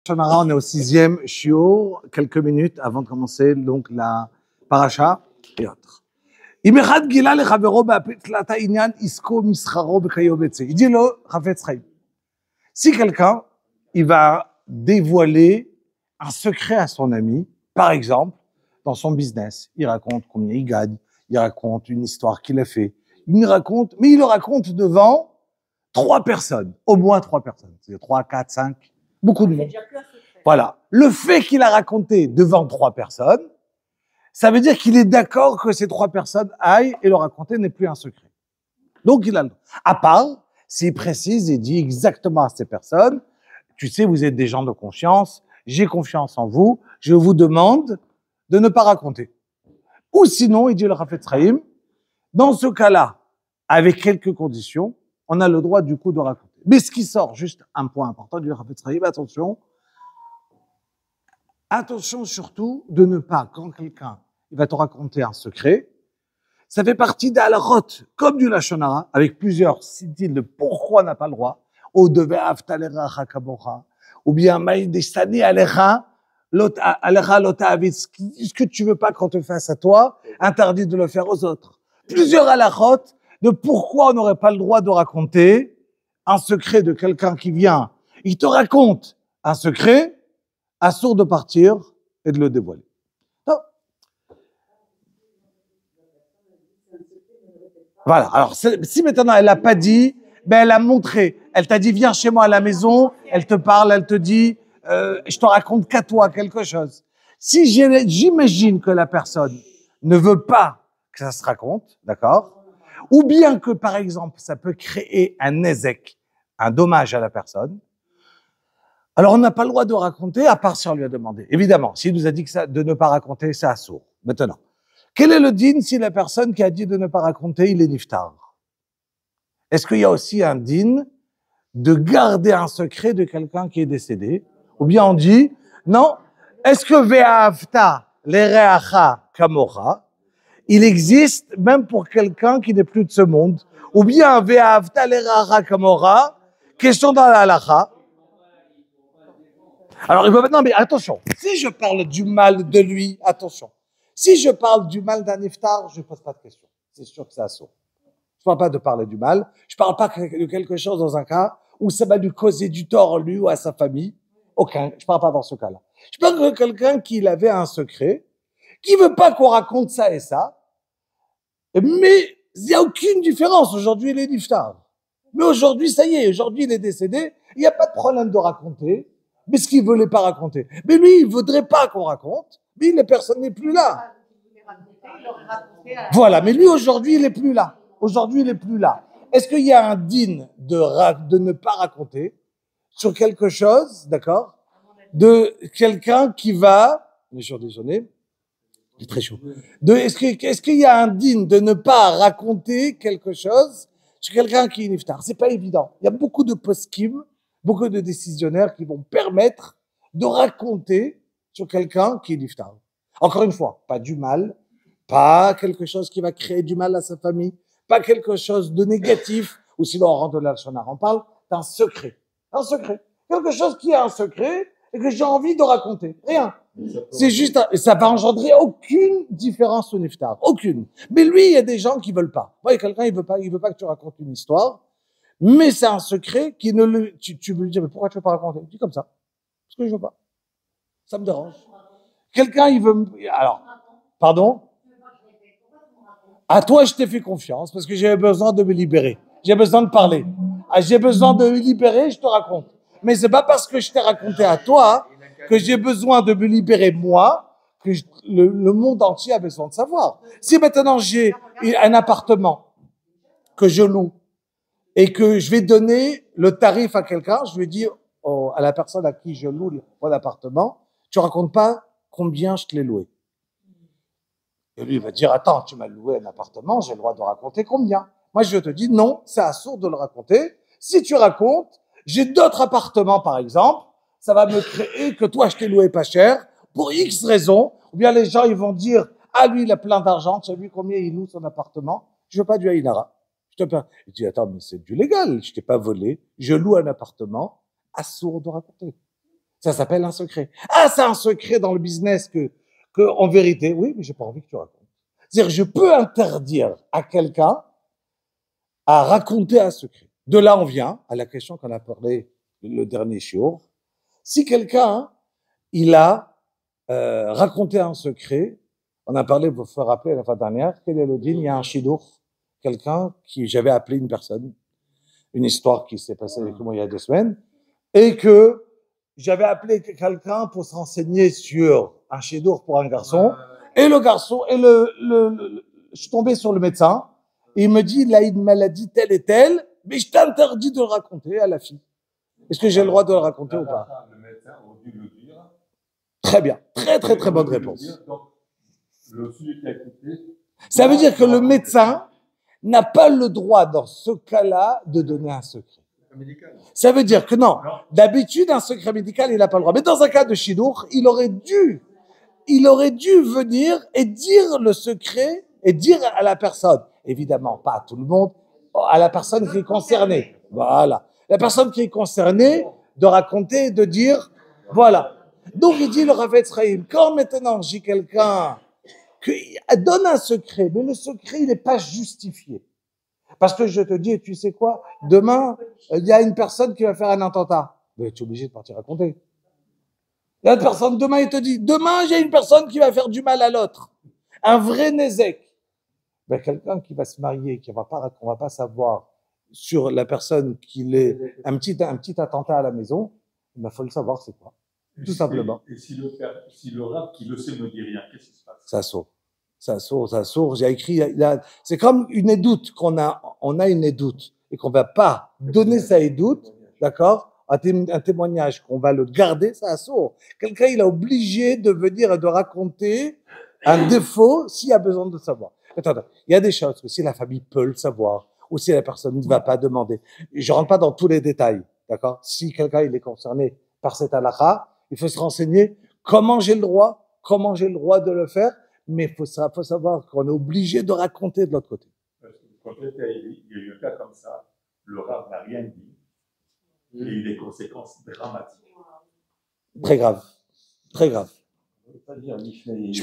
Shonara, on est au 6e shiur, quelques minutes avant de commencer donc la paracha et autres. Il dit si quelqu'un il va dévoiler un secret à son ami, par exemple, dans son business, il raconte combien il gagne, il raconte une histoire qu'il a fait, il raconte, mais il le raconte devant 3 personnes, au moins 3 personnes, c'est 3, 4, 5, beaucoup de monde. Voilà. Le fait qu'il a raconté devant 3 personnes, ça veut dire qu'il est d'accord que ces 3 personnes aillent et le raconter n'est plus un secret. Donc, il a le droit. À part, s'il précise et dit exactement à ces personnes, tu sais, vous êtes des gens de confiance, j'ai confiance en vous, je vous demande de ne pas raconter. Ou sinon, il dit le Chafetz Chaim, dans ce cas-là, avec quelques conditions, on a le droit du coup de raconter. Mais ce qui sort, juste un point important du Chafetz Chaim, attention surtout de ne pas, quand quelqu'un il va te raconter un secret, ça fait partie d'Alachot, comme du Lashon Hara, avec plusieurs styles de pourquoi on n'a pas le droit, ou de Ve'ahavta l'erecha kamocha, ou bien Maïdestani alecha, alecha lota'avid, ce que tu veux pas qu'on te fasse à toi, interdit de le faire aux autres. Plusieurs halachot de pourquoi on n'aurait pas le droit de raconter un secret de quelqu'un qui vient. Il te raconte un secret, assourd de partir et de le dévoiler. Voilà. Alors, si maintenant elle l'a pas dit, ben elle a montré. Elle t'a dit viens chez moi à la maison. Elle te parle, elle te dit je te raconte qu'à toi quelque chose. Si j'imagine que la personne ne veut pas que ça se raconte, d'accord? Ou bien que par exemple ça peut créer un nezek, un dommage à la personne. Alors on n'a pas le droit de raconter à part si on lui a demandé. Évidemment, s'il nous a dit que ça, de ne pas raconter, c'est assourd. Maintenant. Quel est le din si la personne qui a dit de ne pas raconter, il est niftar? Est-ce qu'il y a aussi un din de garder un secret de quelqu'un qui est décédé? Ou bien on dit, non, est-ce que ve'ahavta l'ereacha kamocha, il existe même pour quelqu'un qui n'est plus de ce monde? Ou bien ve'ahavta l'ereacha kamocha, question dans la halacha. Alors il va maintenant, mais attention, si je parle du mal de lui, attention. Si je parle du mal d'un iftar, je ne pose pas de questions. C'est sûr que c'est assaut. Je ne parle pas de parler du mal. Je ne parle pas de quelque chose dans un cas où ça va lui causer du tort lui ou à sa famille. Aucun. Je ne parle pas dans ce cas-là. Je parle de quelqu'un qui avait un secret, qui ne veut pas qu'on raconte ça et ça. Mais il n'y a aucune différence. Aujourd'hui, il est iftar. Mais aujourd'hui, ça y est. Aujourd'hui, il est décédé. Il n'y a pas de problème de raconter. Mais ce qu'il ne voulait pas raconter. Mais lui, il ne voudrait pas qu'on raconte. Mais la personne n'est plus là. Voilà, mais lui aujourd'hui il est plus là. Aujourd'hui il est plus là. Est-ce qu'il y a un din de ne pas raconter sur quelque chose, d'accord, de quelqu'un qui va, je suis désolé, il est très chaud. Est-ce qu'il y a un din de ne pas raconter quelque chose sur quelqu'un qui est niftar? C'est pas évident. Il y a beaucoup de poskim, beaucoup de décisionnaires qui vont permettre de raconter sur quelqu'un qui est niftar. Encore une fois, pas du mal, pas quelque chose qui va créer du mal à sa famille, pas quelque chose de négatif, ou sinon on rentre de la Lashon Hara. On parle d'un secret. Un secret. Quelque chose qui est un secret et que j'ai envie de raconter. Rien. C'est juste, ça va engendrer aucune différence au niftar. Aucune. Mais lui, il y a des gens qui veulent pas. Ouais, quelqu'un, il veut pas que tu racontes une histoire, mais c'est un secret qui ne le, tu veux lui dire, mais pourquoi tu veux pas raconter? Dis comme ça. Parce que je veux pas. Ça me dérange. Quelqu'un, il veut, alors, pardon? À toi, je t'ai fait confiance parce que j'avais besoin de me libérer. J'ai besoin de parler. J'ai besoin de me libérer, je te raconte. Mais c'est pas parce que je t'ai raconté à toi que j'ai besoin de me libérer moi que le monde entier a besoin de savoir. Si maintenant j'ai un appartement que je loue et que je vais donner le tarif à quelqu'un, je vais dire à la personne à qui je loue mon appartement, tu racontes pas combien je te l'ai loué. Et lui, il va dire, attends, tu m'as loué un appartement, j'ai le droit de raconter combien? Moi, je te dis, non, c'est assourd de le raconter. Si tu racontes, j'ai d'autres appartements, par exemple, ça va me créer que toi, je t'ai loué pas cher, pour X raisons, ou bien les gens, ils vont dire, ah, lui, il a plein d'argent, tu as vu combien il loue son appartement? Je veux pas du Haïnara. Je dis, attends, mais c'est du légal, je t'ai pas volé, je loue un appartement, assourd de raconter. Ça s'appelle un secret. Ah, c'est un secret dans le business que en vérité, oui, mais j'ai pas envie que tu racontes. C'est-à-dire, je peux interdire à quelqu'un à raconter un secret. De là, on vient à la question qu'on a parlé le dernier shiur. Si quelqu'un, il a raconté un secret, on a parlé, vous vous rappelez la fois dernière, quel est le din? Il y a un shidur, quelqu'un qui, j'avais appelé une personne, une histoire qui s'est passée avec moi il y a 2 semaines, et que j'avais appelé quelqu'un pour se renseigner sur un shidur pour un garçon, et le garçon, je suis tombé sur le médecin, et il me dit, il a une maladie telle et telle, mais je t'interdis de le raconter à la fille. Est-ce que j'ai le droit de le raconter ou pas? Le médecin aurait dû le dire. Très bien. Très bonne réponse. Donc, celui qui a écouté. Ça veut dire que le médecin n'a pas le droit, dans ce cas-là, de donner un secret. Ça veut dire que non. D'habitude, un secret médical, il n'a pas le droit. Mais dans un cas de shidur, il aurait dû venir et dire le secret et dire à la personne, évidemment pas à tout le monde, à la personne qui est concernée. Voilà. La personne qui est concernée de raconter, de dire, voilà. Donc il dit le Rav Chaim, quand maintenant j'ai quelqu'un qui donne un secret, mais le secret il n'est pas justifié. Parce que je te dis, tu sais quoi, demain, il y a une personne qui va faire un attentat. Mais tu es obligé de partir raconter. Il y a une personne, demain, il te dit, demain, j'ai une personne qui va faire du mal à l'autre. Un vrai nézek. Ben, quelqu'un qui va se marier, qu'on va pas savoir sur la personne qu'il est, un petit attentat à la maison, il faut le savoir, c'est quoi. Tout simplement. Et si le rab qui le sait ne dit rien, qu'est-ce qui se passe? Ça sourd. J'ai écrit, c'est comme une édoute on a une édoute et qu'on va pas donner sa édoute, d'accord? Un témoignage qu'on va le garder, ça sourd. Quelqu'un, il est obligé de venir et de raconter un défaut s'il y a besoin de savoir. Attends, il y a des choses que si la famille peut le savoir ou si la personne ne va pas demander. Je rentre pas dans tous les détails, d'accord? Si quelqu'un, il est concerné par cette halakha, il faut se renseigner comment j'ai le droit de le faire, mais il faut savoir qu'on est obligé de raconter de l'autre côté. Quand il y a eu un cas comme ça, le rab n'a rien dit. Il y a eu des conséquences dramatiques. Très grave. Je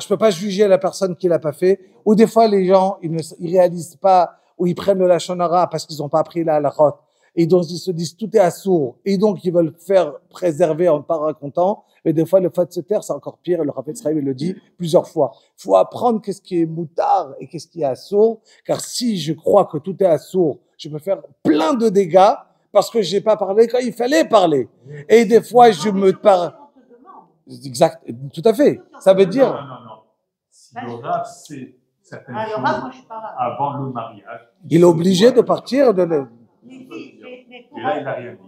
peux pas juger la personne qui l'a pas fait. Ou des fois, les gens, ils réalisent pas, ou ils prennent le lashon hara parce qu'ils ont pas appris la halachot. Et donc, ils se disent tout est assourd. Et donc, ils veulent faire préserver en pas racontant. Mais des fois, le fait de se taire, c'est encore pire. Et le Rav Chaim, il le dit plusieurs fois. Faut apprendre qu'est-ce qui est moutard et qu'est-ce qui est assourd. Car si je crois que tout est assourd, je peux faire plein de dégâts parce que j'ai pas parlé quand il fallait parler. Et des fois, je me parle. Exact, tout à fait. Ça veut dire. Non. Si le rab sait certaines choses avant le mariage, il est obligé de partir de. Et là, il n'a rien dit.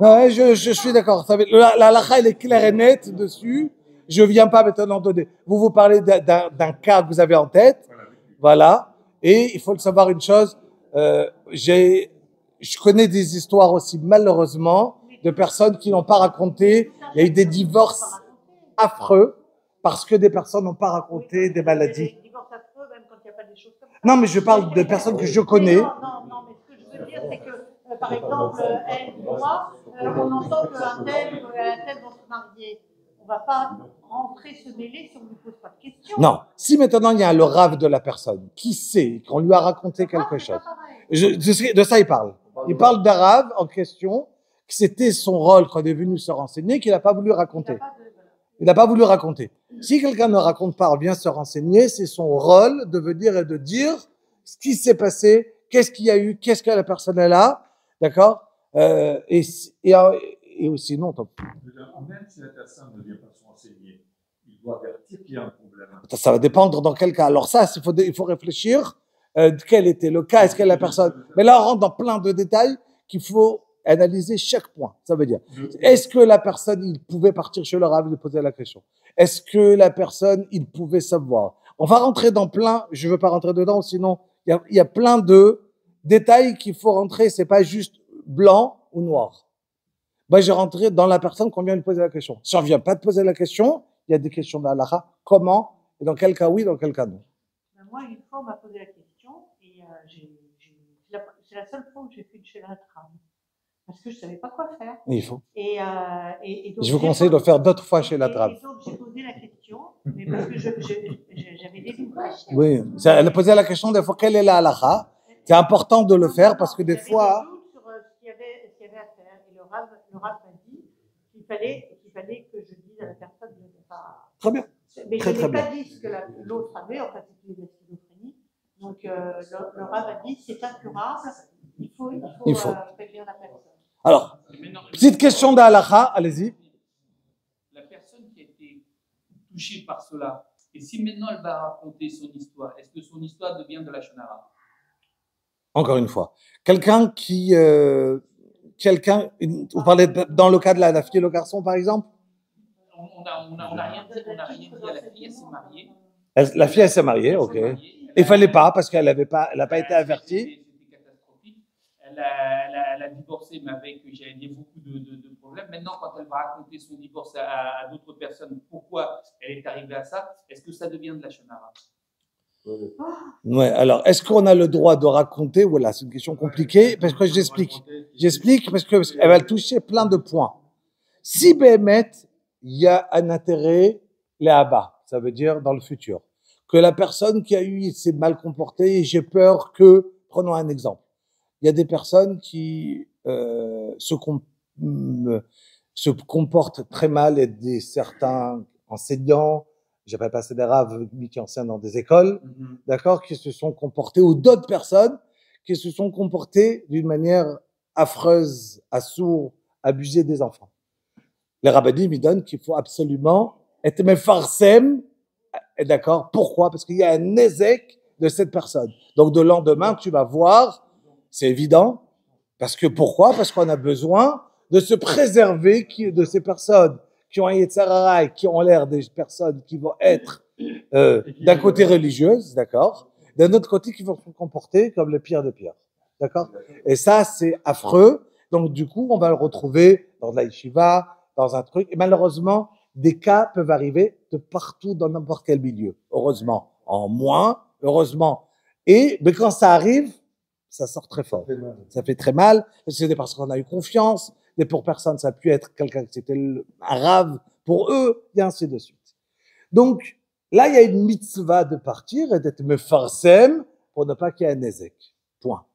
Ouais, je suis d'accord. La halakha, elle est claire et nette dessus. Je viens pas maintenant donner. Vous parlez d'un cas que vous avez en tête. Voilà. Et il faut le savoir une chose. Je connais des histoires aussi, malheureusement, de personnes qui n'ont pas raconté. Il y a eu des divorces affreux parce que des personnes n'ont pas raconté des maladies. Non, mais je parle de personnes que je connais. Non, mais ce que je veux dire, c'est que, par exemple, elle, moi, on entend qu'un tel vont se marier. On ne va pas rentrer se mêler si on ne lui pose pas de questions. Non, si maintenant il y a le rave de la personne qui sait qu'on lui a raconté quelque chose. De ça, il parle. Il parle d'un rave en question, que c'était son rôle quand il est venu se renseigner, qu'il n'a pas voulu raconter. Il n'a pas voulu raconter. Si quelqu'un ne raconte pas, vient se renseigner, c'est son rôle de venir et de dire ce qui s'est passé, qu'est-ce qu'il y a eu, qu'est-ce que la personne est là, d'accord et aussi non. Même si la personne ne vient pas se renseigner, il doit avertir qu'il y a un problème. Ça va dépendre dans quel cas. Alors ça, il faut réfléchir quel était le cas, est-ce que la personne. Mais là, on rentre dans plein de détails qu'il faut analyser chaque point. Ça veut dire, est-ce que la personne, il pouvait partir chez le rabbin et poser la question? Est-ce que la personne, il pouvait savoir? On va rentrer dans plein, je veux pas rentrer dedans, sinon il y a plein de détails qu'il faut rentrer, c'est pas juste blanc ou noir. Moi, j'ai rentré dans la personne qu'on vient de poser la question. Si on vient pas de poser la question, il y a des questions d'Allah. Comment? Et dans quel cas oui, dans quel cas non? Moi, une fois, on m'a posé la question et c'est la seule fois où j'ai fait une chélatram. parce que je ne savais pas quoi faire. Il faut. Et donc, Je vous conseille de le faire d'autres fois chez la Et Trave. donc, j'ai posé la question, mais parce que j'avais des doutes. Oui, elle a posé la question des fois, quelle est la halakha? C'est important de le faire parce que des J'avais fois... des doutes sur ce qu'il y avait à faire. Et le Rav m'a dit qu'il fallait que je dise à la personne de ne pas... Très bien. Mais Très, je très n'ai pas bien. dit ce que l'autre avait, en fait, c'était la schizophrénie. Donc, le Rav a dit, c'est incurable, il faut. Prévenir la personne. Alors, petite question d'halakha, allez-y. La personne qui a été touchée par cela, et si maintenant elle va raconter son histoire, est-ce que son histoire devient de la shonara? Encore une fois, quelqu'un, vous parlez dans le cas de la fille et le garçon, par exemple? On n'a rien dit à la fille, elle s'est mariée. La fille, elle s'est mariée, ok. Il fallait pas, parce qu'elle n'a pas été avertie. C'était catastrophique. Elle a divorcé, mais avec, j'allais dire, beaucoup de problèmes. Maintenant, quand elle va raconter son divorce à d'autres personnes, pourquoi elle est arrivée à ça, est-ce que ça devient de la shonara? Ouais, alors, est-ce qu'on a le droit de raconter? Voilà, c'est une question compliquée, parce que j'explique. J'explique parce qu'elle va toucher plein de points. Si Béhémet, il y a un intérêt, les abats, ça veut dire dans le futur, que la personne qui a eu s'est mal comportée, et j'ai peur que, prenons un exemple, il y a des personnes qui se comportent très mal, et certains enseignants, j'appelle pas ça des raves, qui enseignent dans des écoles, d'accord, qui se sont comportés, ou d'autres personnes qui se sont comportées d'une manière affreuse, assourd, abuser des enfants. Les rabbinim me donnent qu'il faut absolument être mefarsem, d'accord. Pourquoi? Parce qu'il y a un nezek de cette personne. Donc, de lendemain, tu vas voir, c'est évident. Parce que pourquoi? Parce qu'on a besoin de se préserver de ces personnes qui ont un Yetzirah et qui ont l'air des personnes qui vont être d'un côté religieuses, d'accord, d'un autre côté qui vont se comporter comme le pire des pires, d'accord. Et ça, c'est affreux. Donc, du coup, on va le retrouver dans de la yeshiva, dans un truc. Et malheureusement, des cas peuvent arriver de partout dans n'importe quel milieu. Heureusement, en moins, heureusement. Mais quand ça arrive, ça sort très fort. Ça fait très mal. C'est des personnes qu'on a eu confiance. Et pour personne, ça a pu être quelqu'un qui était un rave pour eux, et ainsi de suite. Donc, là, il y a une mitzvah de partir et d'être mefarsem pour ne pas qu'il y ait un nezek. Point.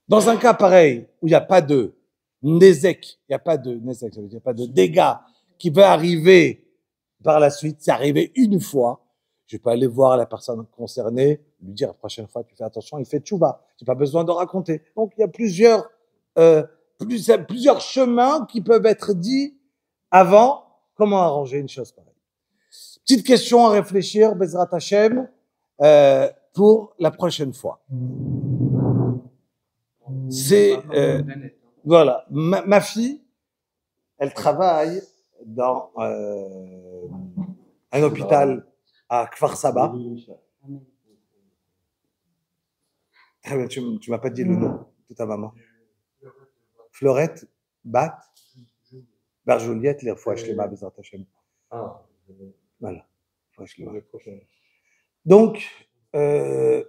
Dans un cas pareil, où il n'y a pas de nezek, il n'y a pas de nezek, ça veut dire il n'y a pas de dégâts qui peut arriver par la suite, c'est arrivé une fois, je peux aller voir la personne concernée, lui dire la prochaine fois, tu fais attention, il fait tchouva. Tu n'as pas besoin de raconter. Donc, il y a plusieurs chemins qui peuvent être dits avant comment arranger une chose pareille. Petite question à réfléchir, Bezrat Hashem, pour la prochaine fois. C'est, voilà, ma fille, elle travaille dans un hôpital à Kfar Saba. Très bien, tu m'as pas dit le nom de ta maman. Fleurette, Bat, Bar Juliette, les fois Shlema, Bezrat Hashem. Voilà, fois Shlema. Donc, je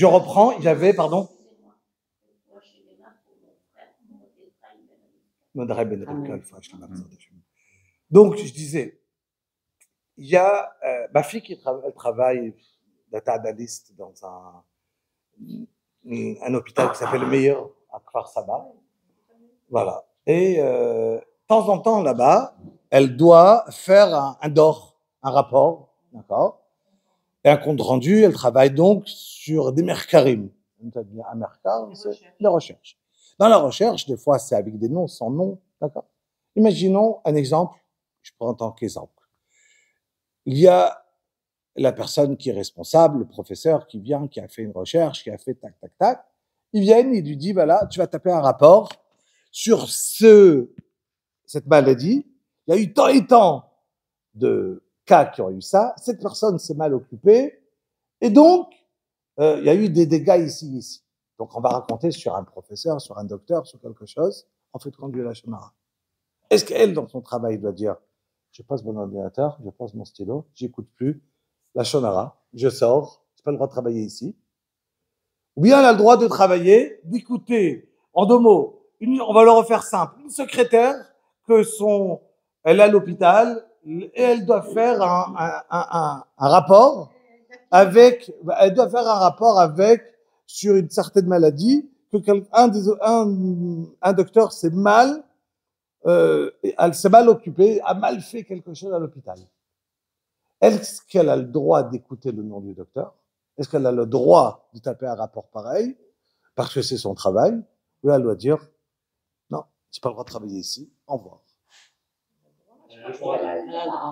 reprends, j'avais, pardon. Donc, je disais, il y a ma fille qui travaille data analyst dans un hôpital qui s'appelle Meir à Kfar Saba. Voilà. Et de temps en temps, là-bas, elle doit faire un rapport, d'accord, et un compte rendu. Elle travaille donc sur des mercarim. Un mercar, c'est des recherches. Dans la recherche, des fois, c'est avec des noms, sans nom, d'accord. Imaginons un exemple, je prends en tant qu'exemple. Il y a la personne qui est responsable, le professeur qui vient, qui a fait une recherche, qui a fait tac, tac, tac. Il vient, il lui dit, voilà, tu vas taper un rapport sur cette maladie. Il y a eu tant et tant de cas qui ont eu ça. Cette personne s'est mal occupée. Et donc, il y a eu des dégâts ici. Donc, on va raconter sur un professeur, sur un docteur, sur quelque chose, en fait, conduire la shonara. Est-ce qu'elle, dans son travail, doit dire, je pose mon ordinateur, je pose mon stylo, j'écoute plus, la shonara, je sors, j'ai pas le droit de travailler ici. Ou bien elle a le droit de travailler, d'écouter, en 2 mots, on va le refaire simple. Une secrétaire elle est à l'hôpital et elle doit faire un rapport elle doit faire un rapport sur une certaine maladie, que un docteur elle s'est mal occupée, a mal fait quelque chose à l'hôpital. Est-ce qu'elle a le droit d'écouter le nom du docteur? Est-ce qu'elle a le droit de taper un rapport pareil parce que c'est son travail? Ou elle doit dire non, tu n'as pas le droit de travailler ici, au revoir.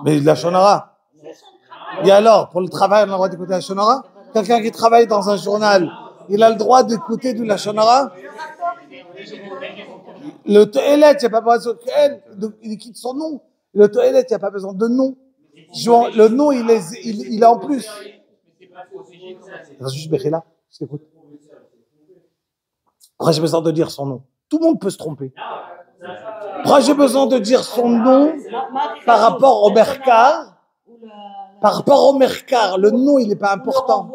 Mais la shonara. Et alors, pour le travail, on a le droit d'écouter la shonara? Quelqu'un qui travaille dans un journal, il a le droit d'écouter de la shonara? Le toilette, il n'y a pas besoin il quitte son nom. Le toilette, il n'y a pas besoin de nom. Le nom, il est en plus. Juste Bechela, je t'écoute. Pourquoi j'ai besoin de dire son nom? Tout le monde peut se tromper. Pourquoi j'ai besoin de dire son nom par rapport au mercar? Par rapport au mercar, le nom, il n'est pas important.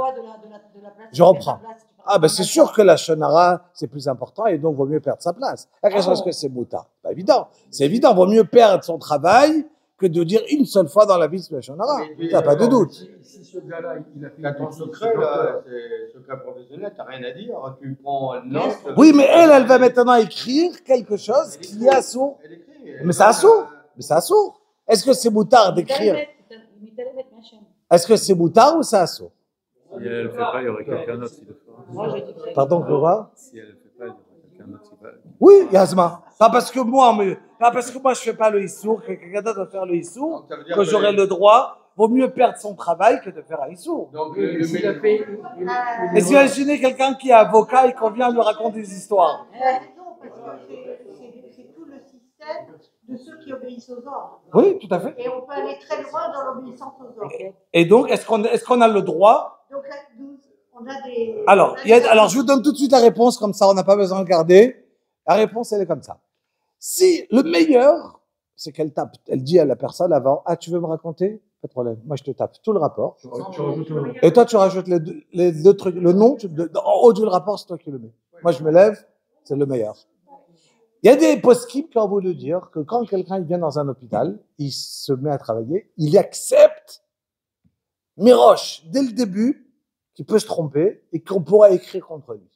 Je reprends. Ah ben c'est sûr que la shonara, c'est plus important et donc vaut mieux perdre sa place. La question est-ce que c'est mouta? Pas évident. C'est évident, vaut mieux perdre son travail que de dire une seule fois dans la vie sur la shonara. Il n'y a pas de doute. Si ce gars-là, il a fait ton secret, là, c'est secret professionnel, t'as rien à dire. Tu prends note. Oui, mais elle va maintenant écrire quelque chose qui est assourd. Mais c'est assourd. Mais c'est assourd. Est-ce que c'est moutard d'écrire? Est-ce que c'est moutard ou c'est assourd? Si elle ne le fait pas, il y aurait quelqu'un d'autre qui le fera. Pardon, quoi? Si elle ne le fait pas, il y aurait quelqu'un d'autre qui va. Oui, Yasma. Pas parce que moi, je fais pas le issour, que quelqu'un d'autre va faire le issour, que j'aurai le droit. Vaut mieux perdre son travail que de faire un issour. Donc, Et si imaginez quelqu'un qui est avocat et qu'on vient lui raconter des histoires. Non, parce que c'est tout le système de ceux qui obéissent aux ordres. Oui, tout à fait. Et on peut aller très loin dans l'obéissance aux ordres. Et donc, est-ce qu'on a le droit? Donc, on a des... Alors, je vous donne tout de suite la réponse, comme ça, on n'a pas besoin de garder. La réponse, elle est comme ça. Si le meilleur, c'est qu'elle tape, elle dit à la personne avant, ah, tu veux me raconter? Pas de problème. Moi, je te tape tout le rapport. Et toi, tu rajoutes les deux trucs, le nom, en haut du rapport, c'est toi qui le mets. Moi, je me lève, c'est le meilleur. Il y a des poskim qui ont voulu dire que quand quelqu'un vient dans un hôpital, il se met à travailler, il accepte, miroche, dès le début, qu'il peut se tromper et qu'on pourra écrire contre lui.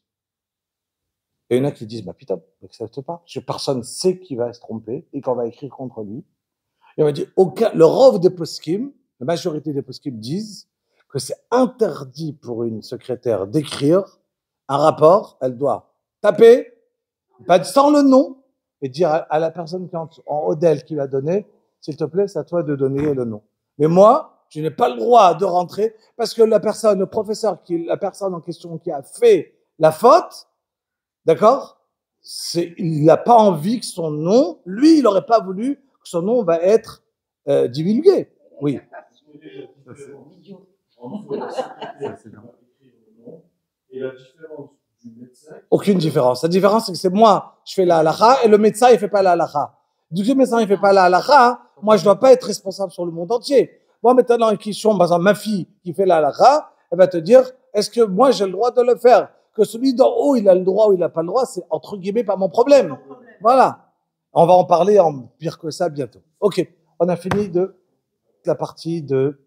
Et il y en a qui disent, bah putain, on n'accepte pas, parce que personne sait qu'il va se tromper et qu'on va écrire contre lui. Et on va dire, le rov des poskim, la majorité des poskim disent que c'est interdit pour une secrétaire d'écrire un rapport, elle doit taper, sans le nom, et dire à la personne qui est en haut d'elle qui l'a donné, s'il te plaît, c'est à toi de donner le nom. Mais moi, je n'ai pas le droit de rentrer parce que la personne en question qui a fait la faute, d'accord, il n'a pas envie que son nom, lui, il n'aurait pas voulu que son nom va être divulgué. Oui. Et la différence du médecin? Aucune différence. La différence, c'est que c'est moi, je fais la halakha et le médecin, il fait pas la halakha. Du coup, le médecin, il fait pas la halakha, moi, je dois pas être responsable sur le monde entier. Moi, maintenant, une question, par exemple, ma fille qui fait la halakha, elle va te dire, est-ce que moi, j'ai le droit de le faire? Que celui d'en haut, il a le droit ou il n'a pas le droit, c'est entre guillemets pas mon problème. Voilà. On va en parler en pire que ça bientôt. Ok. On a fini de la partie de